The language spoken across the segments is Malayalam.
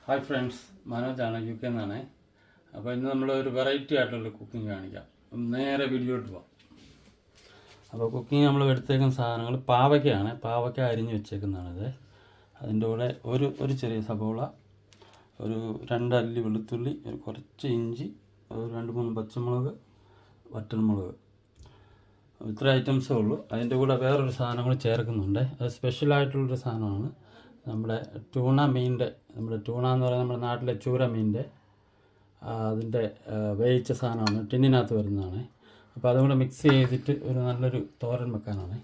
ഹായ് ഫ്രണ്ട്സ്, മനോജാണ് UK നിന്നാണ്. അപ്പോൾ ഇന്ന് നമ്മളൊരു വെറൈറ്റി ആയിട്ടുള്ള കുക്കിംഗ് കാണിക്കാം. നേരെ വീഡിയോട്ട് പോകാം. അപ്പോൾ കുക്കിംഗ് നമ്മൾ എടുത്തേക്കുന്ന സാധനങ്ങൾ പാവയ്ക്കയാണ്. പാവയ്ക്ക അരിഞ്ഞ് വെച്ചേക്കുന്നതാണിത്. അതിൻ്റെ കൂടെ ഒരു ചെറിയ സബോള, ഒരു 2 അല്ലി വെളുത്തുള്ളി, ഒരു കുറച്ച് ഇഞ്ചി, ഒരു 2-3 പച്ചമുളക്, വറ്റൽമുളക്, ഇത്ര ഐറ്റംസേ ഉള്ളൂ. അതിൻ്റെ കൂടെ വേറൊരു സാധനം കൂടി ചേർക്കുന്നുണ്ട്. അത് സ്പെഷ്യലായിട്ടുള്ളൊരു സാധനമാണ്. നമ്മുടെ ടൂണ മീനിൻ്റെ, നമ്മുടെ ടൂണ എന്ന് പറയുന്നത് നമ്മുടെ നാട്ടിലെ ചൂര മീനിൻ്റെ അതിൻ്റെ വേവിച്ച സാധനമാണ്, ടിന്നിനകത്ത് വരുന്നതാണ്. അപ്പോൾ അതും കൂടെ മിക്സ് ചെയ്തിട്ട് ഒരു നല്ലൊരു തോരൻ വെക്കാനാണ്.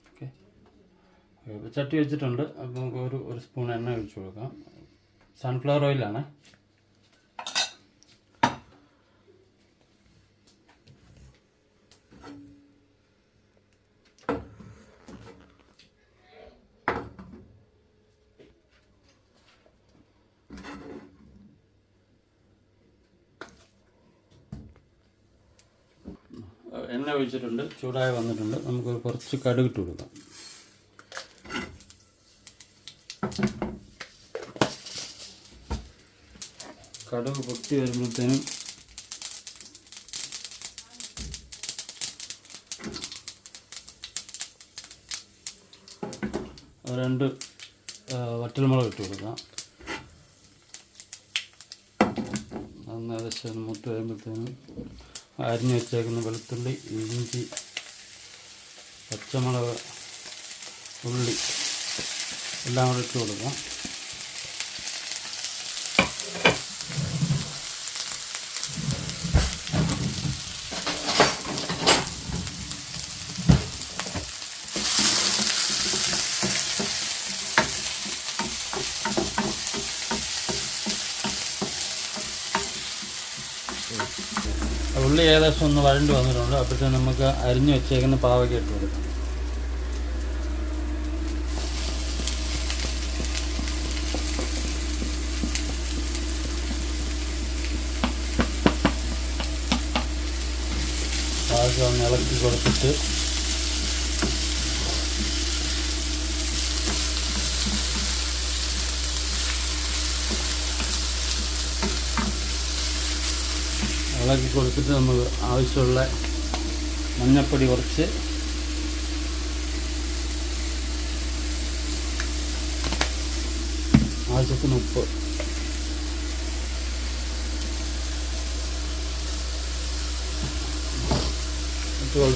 ഓക്കെ, ചട്ടി വെച്ചിട്ടുണ്ട്. അപ്പോൾ നമുക്ക് ഒരു സ്പൂൺ എണ്ണ ഒഴിച്ച് കൊടുക്കാം. സൺഫ്ലവർ ഓയിലാണ്. എണ്ണ ഒഴിച്ചിട്ടുണ്ട്, ചൂടായി വന്നിട്ടുണ്ട്. നമുക്ക് കുറച്ച് കടുകിട്ട് കൊടുക്കാം. കടുക് പൊട്ടി വരുമ്പോഴത്തേനും രണ്ട് വറ്റൽമുളക് ഇട്ട് കൊടുക്കാം. അന്ന് ഏകദേശം മുട്ട് വരുമ്പോഴത്തേനും അരിഞ്ഞ് വെച്ചേക്കുന്ന വെളുത്തുള്ളി, ഇഞ്ചി, പച്ചമുളക്, ഉള്ളി എല്ലാം കൂടെ ഇട്ട് കൊടുക്കാം. ഉള്ളി ഏകദേശം ഒന്ന് വഴണ്ട് വന്നിട്ടുണ്ട്. അപ്പോഴത്തേക്കും നമുക്ക് അരിഞ്ഞു വെച്ചേക്കുന്ന പാവയ്ക്ക ഇട്ട് കൊടുക്കാം. പാവയ്ക്ക ഒന്ന് ഇളക്കി കൊടുത്തിട്ട് ഇളക്കി കൊടുത്തിട്ട് നമുക്ക് ആവശ്യമുള്ള മഞ്ഞൾപ്പൊടി കുറച്ച്, ആവശ്യത്തിന് ഉപ്പ്,